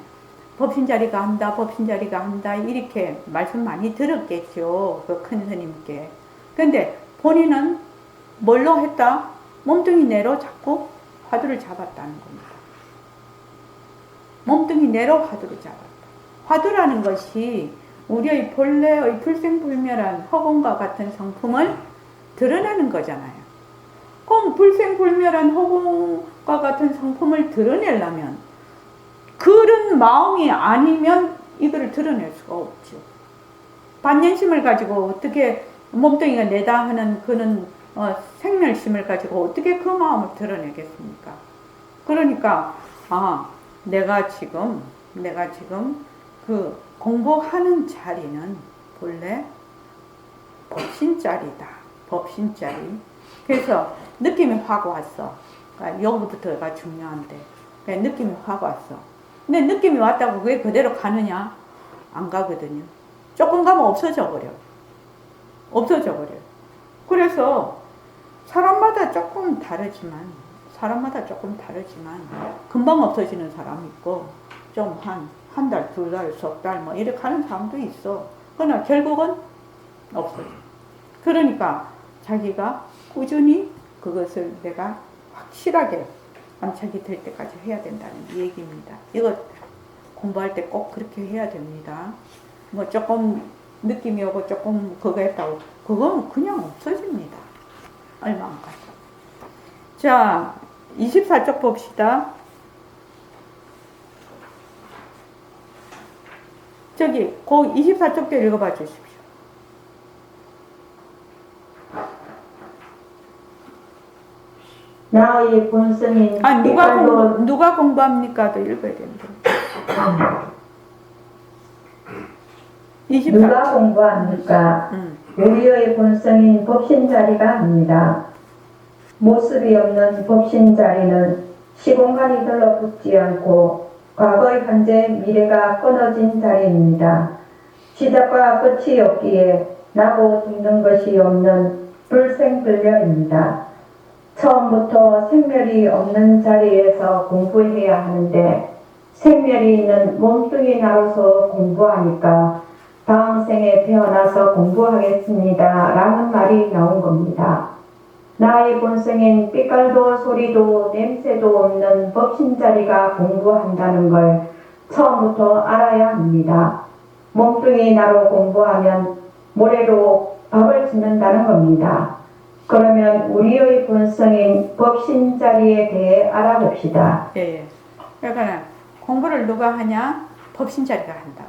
법신자리가 한다 이렇게 말씀 많이 들었겠죠. 그 큰 스님께. 근데 본인은 뭘로 했다? 몸뚱이 내로 자꾸 화두를 잡았다는 겁니다. 몸뚱이 내로 화두를 잡았다. 화두라는 것이 우리의 본래의 불생불멸한 허공과 같은 성품을 드러내는 거잖아요. 그럼 불생불멸한 허공과 같은 성품을 드러내려면 그런 마음이 아니면 이거를 드러낼 수가 없죠. 반연심을 가지고 어떻게 몸뚱이가 내다 하는 그런 생멸심을 가지고 어떻게 그 마음을 드러내겠습니까? 그러니까 내가 지금 그 공부하는 자리는 본래 법신자리다. 법신자리. 그래서 느낌이 확 왔어. 그러니까 여기부터가 중요한데. 그러니까 느낌이 확 왔어. 근데 느낌이 왔다고 그게 그대로 가느냐? 안 가거든요. 조금 가면 없어져 버려. 그래서 사람마다 조금 다르지만 금방 없어지는 사람이 있고 좀 한 달, 두 달, 석 달 뭐 이렇게 하는 사람도 있어. 그러나 결국은 없어져. 그러니까 자기가 꾸준히 그것을 내가 확실하게 안착이 될 때까지 해야 된다는 얘기입니다. 이거 공부할 때 꼭 그렇게 해야 됩니다. 뭐 조금 느낌이 오고 조금 그거 했다고 그건 그냥 없어집니다. 얼마 안 가죠. 자, 24쪽 봅시다. 저기 그 24쪽도 읽어봐 주십시오. 나의 본성인 누가 공부합니까? 또 읽어야 되는데. 24쪽. 누가 공부합니까? 우리의 본성인 법신자리가 합니다. 모습이 없는 법신자리는 시공간이 들러붙지 않고 과거, 현재, 미래가 끊어진 자리입니다. 시작과 끝이 없기에 나고 죽는 것이 없는 불생불멸입니다. 처음부터 생멸이 없는 자리에서 공부해야 하는데 생멸이 있는 몸뚱이 나로서 공부하니까 다음 생에 태어나서 공부하겠습니다 라는 말이 나온 겁니다. 나의 본성인 삐깔도 소리도 냄새도 없는 법신자리가 공부한다는 걸 처음부터 알아야 합니다. 몸뚱이 나로 공부하면 모래로 밥을 짓는다는 겁니다. 그러면 우리의 본성인 법신자리에 대해 알아봅시다. 예. 그러니까 공부를 누가 하냐? 법신자리가 한다.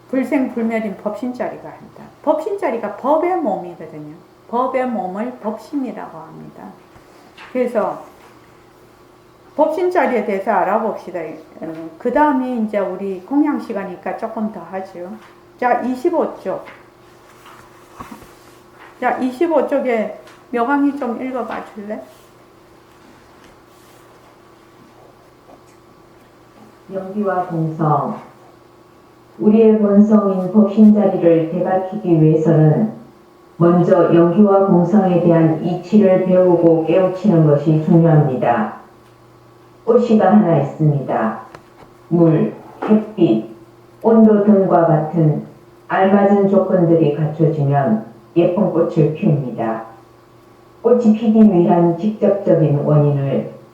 불생불멸인 법신자리가 한다. 법신자리가 법의 몸이거든요. 법의 몸을 법신이라고 합니다. 그래서 법신자리에 대해서 알아봅시다. 그 다음에 이제 우리 공양 시간이니까 조금 더 하죠. 자, 25쪽. 자, 25쪽에 묘강이 좀 읽어봐 줄래? 영기와 공성. 우리의 본성인 법신자리를 되찾기 위해서는 먼저 영기와 공성에 대한 이치를 배우고 깨우치는 것이 중요합니다. 꽃이가 하나 있습니다. 물, 햇빛, 온도 등과 같은 알맞은 조건들이 갖춰지면 예쁜 꽃을 피웁니다. 꽃이 피기 위한 직접적인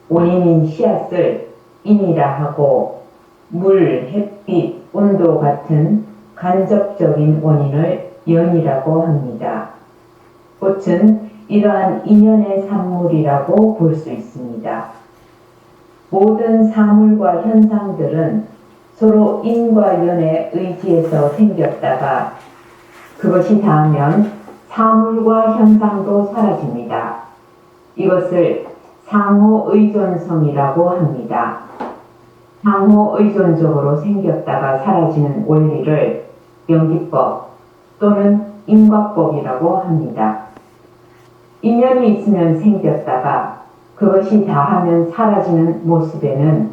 원인인 씨앗을 인이라 하고 물, 햇빛, 온도 같은 간접적인 원인을 연이라고 합니다. 꽃은 이러한 인연의 산물이라고 볼 수 있습니다. 모든 사물과 현상들은 서로 인과 연에 의지해서 생겼다가 그것이 닿으면 사물과 현상도 사라집니다. 이것을 상호의존성이라고 합니다. 상호의존적으로 생겼다가 사라지는 원리를 연기법 또는 인과법이라고 합니다. 인연이 있으면 생겼다가 그것이 다하면 사라지는 모습에는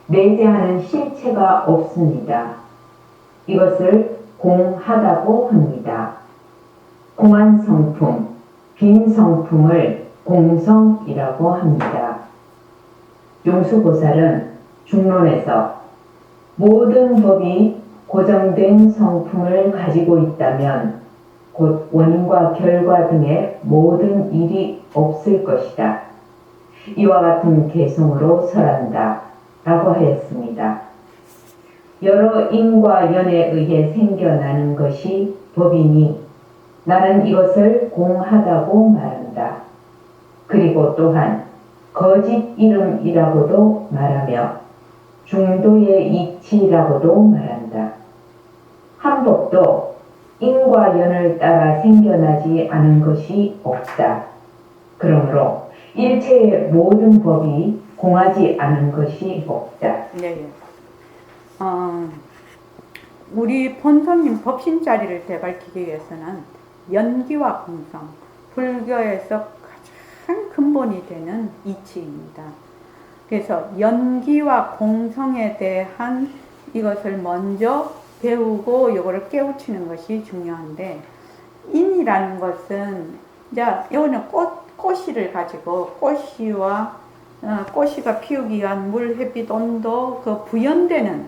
내재하는 실체가 없습니다. 이것을 공하다고 합니다. 공한 성품, 빈 성품을 공성이라고 합니다. 용수보살은 중론에서 모든 법이 고정된 성품을 가지고 있다면 곧 원인과 결과 등의 모든 일이 없을 것이다. 이와 같은 개성으로 설한다 라고 하였습니다. 여러 인과 연에 의해 생겨나는 것이 법이니 나는 이것을 공하다고 말한다. 그리고 또한 거짓 이름이라고도 말하며 중도의 이치라고도 말한다. 한 법도 인과 연을 따라 생겨나지 않은 것이 없다. 그러므로 일체의 모든 법이 공하지 않은 것이 없다. 네. 우리 본성인 법신자리를 되찾기 위해서는 연기와 공성, 불교에서 가장 근본이 되는 이치입니다. 그래서 연기와 공성에 대한 이것을 먼저 배우고 이거를 깨우치는 것이 중요한데, 인이라는 것은 이제 이거는 꽃씨를 가지고 꽃씨가 피우기 위한 물, 햇빛, 온도, 그 부연되는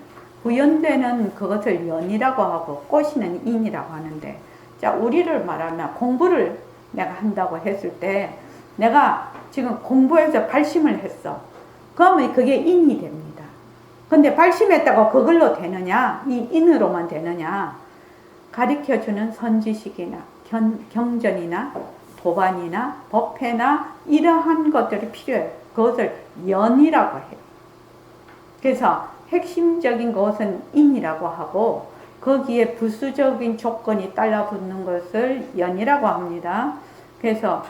그것을 연이라고 하고 꽃이는 인이라고 하는데, 자, 우리를 말하면 공부를 내가 한다고 했을 때 내가 지금 공부해서 발심을 했어. 그러면 그게 인이 됩니다. 근데 발심했다고 그걸로 되느냐? 이 인으로만 되느냐? 가르쳐주는 선지식이나 경전이나 도반이나 법회나 이러한 것들이 필요해요. 그것을 연이라고 해요. 그래서 핵심적인 것은 인이라고 하고 거기에 부수적인 조건이 달라붙는 것을 연이라고 합니다. 그래서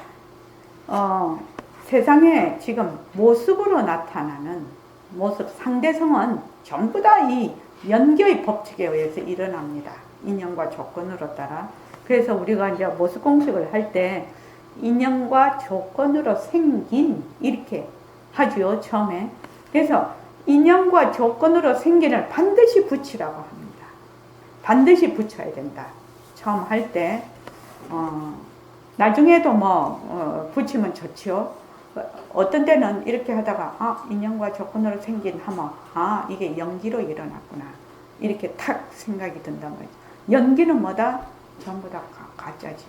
세상에 지금 모습으로 나타나는 모습, 상대성은 전부 다 이 연계의 법칙에 의해서 일어납니다. 인연과 조건으로 따라. 그래서 우리가 이제 모습 공식을 할 때 인연과 조건으로 생긴 이렇게 하죠, 처음에. 그래서 인연과 조건으로 생긴을 반드시 붙이라고 합니다. 반드시 붙여야 된다. 처음 할 때. 나중에도 붙이면 좋죠. 어떤 때는 이렇게 하다가, 인연과 조건으로 생긴 하면, 이게 연기로 일어났구나. 이렇게 탁 생각이 든단 말이죠. 연기는 뭐다? 전부 다 가짜지.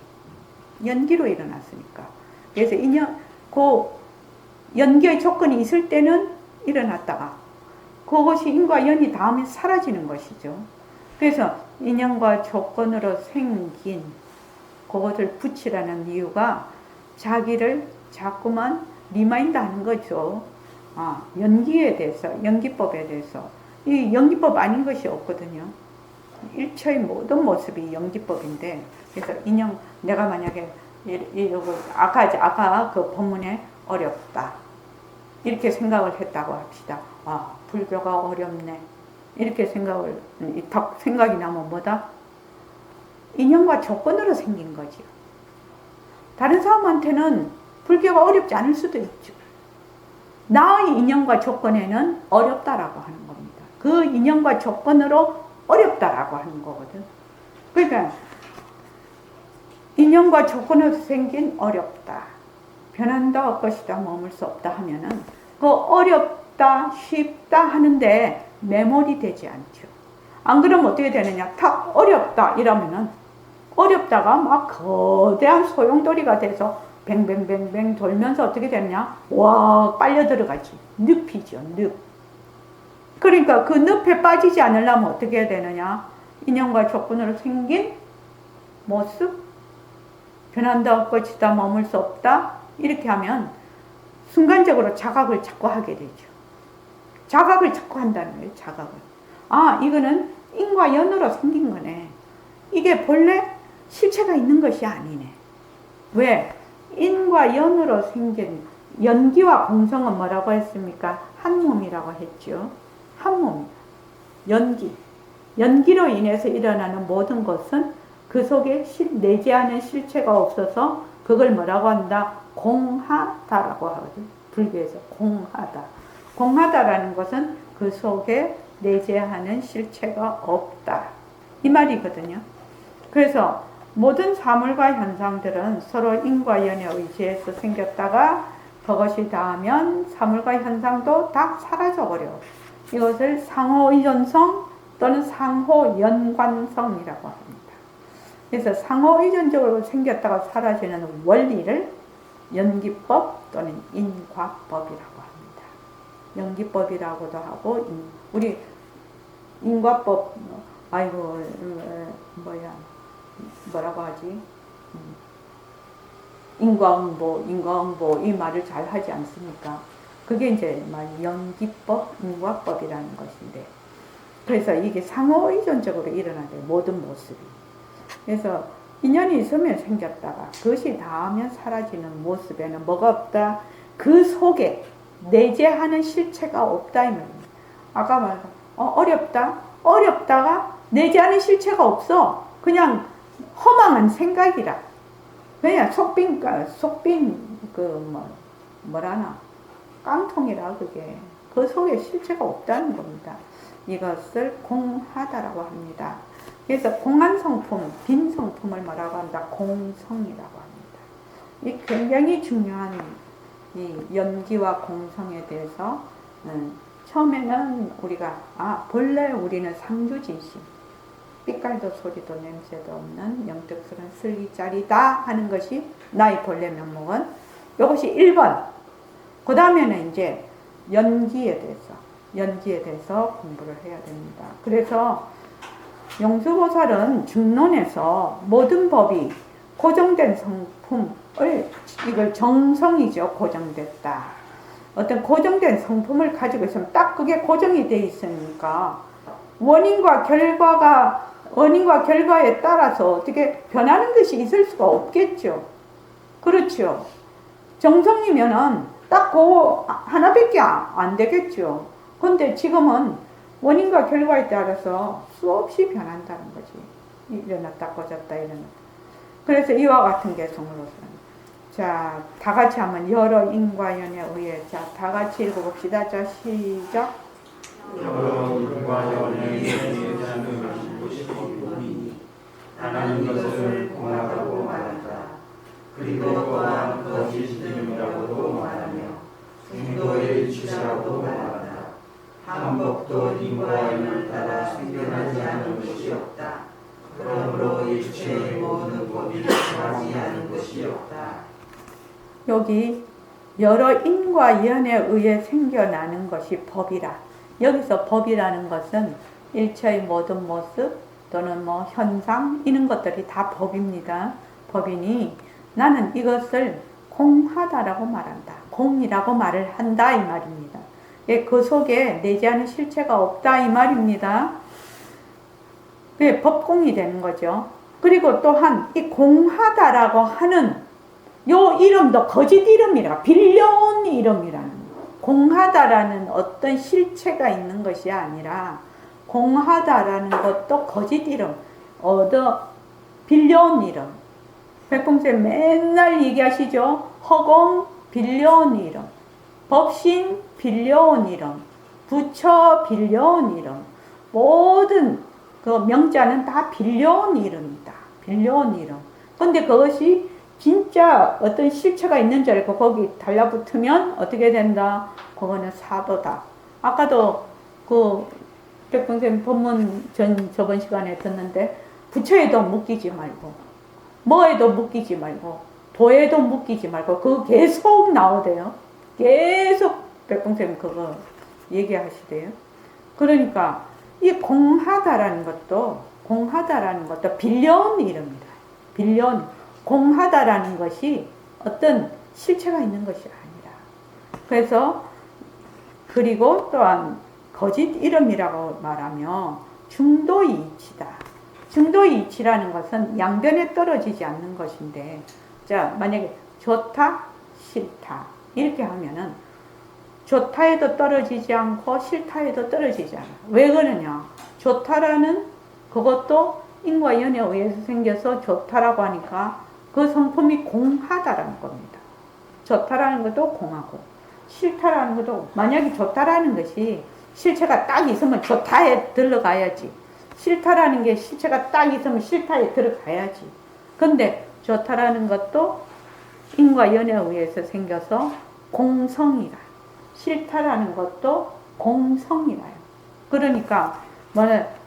연기로 일어났으니까. 그래서 그 연기의 조건이 있을 때는 일어났다가, 그것이 인과 연이 다음에 사라지는 것이죠. 그래서 인연과 조건으로 생긴 그것을 붙이라는 이유가 자기를 자꾸만 리마인드 하는 거죠. 연기에 대해서, 연기법에 대해서. 이 연기법 아닌 것이 없거든요. 일체의 모든 모습이 연기법인데, 그래서 내가 만약에 아까 그 본문에 어렵다. 이렇게 생각을 했다고 합시다. 불교가 어렵네. 이렇게 생각이 나면 뭐다? 인연과 조건으로 생긴 거죠. 다른 사람한테는 불교가 어렵지 않을 수도 있죠. 나의 인연과 조건에는 어렵다라고 하는 겁니다. 그 인연과 조건으로 어렵다라고 하는 거거든. 그러니까 인연과 조건으로 생긴 어렵다. 변한다, 것이다, 머물 수 없다 하면은 그 어렵다, 쉽다 하는데 매몰이 되지 않죠. 안 그러면 어떻게 되느냐? 탁 어렵다 이러면은 어렵다가 막 거대한 소용돌이가 돼서 뱅뱅뱅뱅 돌면서 어떻게 되느냐? 와, 빨려 들어가지. 늪이죠, 늪. 그러니까 그 늪에 빠지지 않으려면 어떻게 해야 되느냐? 인연과 조건으로 생긴 모습, 변한다, 것이다, 머물 수 없다. 이렇게 하면 순간적으로 자각을 자꾸 하게 되죠. 자각을 자꾸 한다는 거예요, 자각을. 이거는 인과 연으로 생긴 거네. 이게 본래 실체가 있는 것이 아니네. 왜? 인과 연으로 생긴 연기와 공성은 뭐라고 했습니까? 한 몸이라고 했죠. 한 몸. 연기로 인해서 일어나는 모든 것은 그 속에 내재하는 실체가 없어서 그걸 뭐라고 한다? 공하다라고 하거든. 불교에서 공하다. 공하다라는 것은 그 속에 내재하는 실체가 없다. 이 말이거든요. 그래서 모든 사물과 현상들은 서로 인과 연에 의지해서 생겼다가 그것이 닿으면 사물과 현상도 다 사라져버려. 이것을 상호의존성 또는 상호연관성이라고 합니다. 그래서 상호의존적으로 생겼다가 사라지는 원리를 연기법 또는 인과법이라고 합니다. 연기법이라고도 하고 우리 인과법 뭐라고 하지? 인과응보 이 말을 잘 하지 않습니까? 그게 이제 연기법, 인과법이라는 것인데, 그래서 이게 상호의존적으로 일어나는 모든 모습이. 그래서 인연이 있으면 생겼다가 그것이 닿으면 사라지는 모습에는 뭐가 없다? 그 속에 내재하는 실체가 없다 이 말입니다. 아까 말한 어렵다가 내재하는 실체가 없어. 그냥 허망한 생각이라. 그냥 속빈 깡통이라 그게. 그 속에 실체가 없다는 겁니다. 이것을 공하다라고 합니다. 그래서 공한 성품, 빈 성품을 뭐라고 한다? 공성이라고 합니다. 이 굉장히 중요한 이 연기와 공성에 대해서 처음에는 우리가 본래 우리는 상주진심, 빛깔도 소리도 냄새도 없는 영특스러운 슬기짜리다 하는 것이 나의 본래 면목은 이것이 1번. 그 다음에는 이제 연기에 대해서 공부를 해야 됩니다. 그래서 용수보살은 중론에서 모든 법이 고정된 성품을, 이걸 정성이죠. 고정됐다. 어떤 고정된 성품을 가지고 있으면 딱 그게 고정이 돼 있으니까 원인과 결과에 따라서 어떻게 변하는 것이 있을 수가 없겠죠. 그렇죠. 정성이면은 딱 그 하나밖에 안 되겠죠. 근데 지금은 원인과 결과에 따라서 수없이 변한다는 거지. 일어났다 꺼졌다 일어났다. 그래서 이와 같은 개성으로서는 자, 다 같이 한번 여러 인과 연에 의해 자, 다 같이 읽어봅시다. 자, 시작. 여러 인과 연에 의해 법이니 나는 이것을 공하다고 말한다. 그리고 또한 거짓이라고도 말하며 중도의 이치라고도 말한다. 한 법도 인과인을 따라 생겨나지 않은 것이 없다. 그러므로 일체의 모든 법이 정하지 않은 것이 없다. 여기 여러 인과연에 의해 생겨나는 것이 법이라. 여기서 법이라는 것은 일체의 모든 모습 또는 뭐 현상 이런 것들이 다 법입니다. 법이니 나는 이것을 공하다라고 말한다. 공이라고 말을 한다 이 말입니다. 그 속에 내재하는 실체가 없다 이 말입니다. 그게 법공이 되는 거죠. 그리고 또한 이 공하다라고 하는 요 이름도 거짓 이름이라, 빌려온 이름이라는 거. 공하다라는 어떤 실체가 있는 것이 아니라 공하다라는 것도 거짓 이름, 빌려온 이름. 백봉쌤 맨날 얘기하시죠. 허공 빌려온 이름, 법신 빌려온 이름, 부처 빌려온 이름, 모든 그 명자는 다 빌려온 이름이다. 빌려온 이름. 근데 그것이 진짜 어떤 실체가 있는 줄 알고 거기 달라붙으면 어떻게 된다? 그거는 사도다. 아까도 그 백봉쌤 법문 저번 시간에 듣는데 부처에도 묶이지 말고 뭐에도 묶이지 말고 도에도 묶이지 말고 그거 계속 나오대요. 계속 백봉쌤 그거 얘기하시대요. 그러니까 이 공하다라는 것도 빌려온 이름이다. 빌려온 공하다라는 것이 어떤 실체가 있는 것이 아니라. 그래서 그리고 또한 거짓 이름이라고 말하며 중도의 이치다. 중도의 이치라는 것은 양변에 떨어지지 않는 것인데, 자 만약에 좋다, 싫다 이렇게 하면은 좋다에도 떨어지지 않고 싫다에도 떨어지지 않아. 왜 그러냐? 좋다라는 그것도 인과연에 의해서 생겨서 좋다라고 하니까 그 성품이 공하다라는 겁니다. 좋다라는 것도 공하고 싫다라는 것도, 만약에 좋다라는 것이 실체가 딱 있으면 좋다에 들어가야지. 싫다라는 게 실체가 딱 있으면 싫다에 들어가야지. 근데 좋다라는 것도 인과연에 의해서 생겨서 공성이라. 싫다라는 것도 공성이라요. 그러니까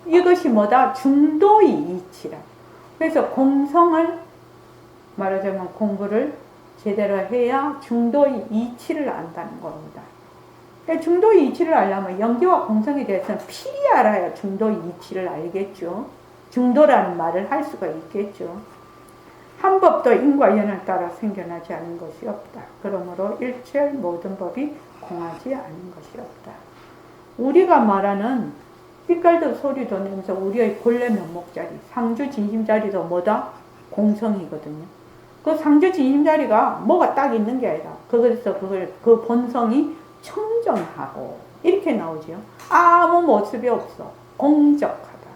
이것이 뭐다? 중도의 이치라. 그래서 공성을 말하자면 공부를 제대로 해야 중도의 이치를 안다는 겁니다. 중도의 이치를 알려면 연기와 공성에 대해서는 필히 알아야 중도의 이치를 알겠죠. 중도라는 말을 할 수가 있겠죠. 한 법도 인과연을 따라 생겨나지 않은 것이 없다. 그러므로 일체 모든 법이 공하지 않은 것이 없다. 우리가 말하는 빛깔도 소리도 내면서 우리의 본래 면목자리, 상주 진심자리도 뭐다? 공성이거든요. 그 상주 진심자리가 뭐가 딱 있는 게 아니라 그래서 그 본성이 청정하고 이렇게 나오죠. 아무 모습이 없어. 공적하다.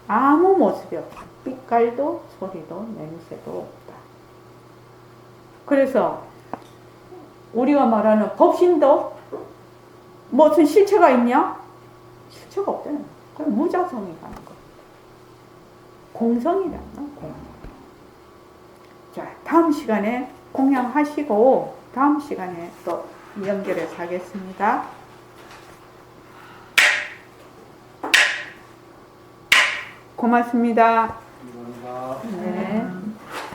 아무 모습이 없어. 빛깔도 소리도 냄새도 없다. 그래서 우리가 말하는 법신도 무슨 실체가 있냐? 실체가 없다는 거예요. 그건 무자성이 가는 거예요. 공성이라는 거예요. 자, 다음 시간에 공양하시고 다음 시간에 또 연결해서 하겠습니다. 고맙습니다. 감사합니다. 네.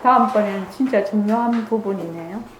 다음번에는 진짜 중요한 부분이네요.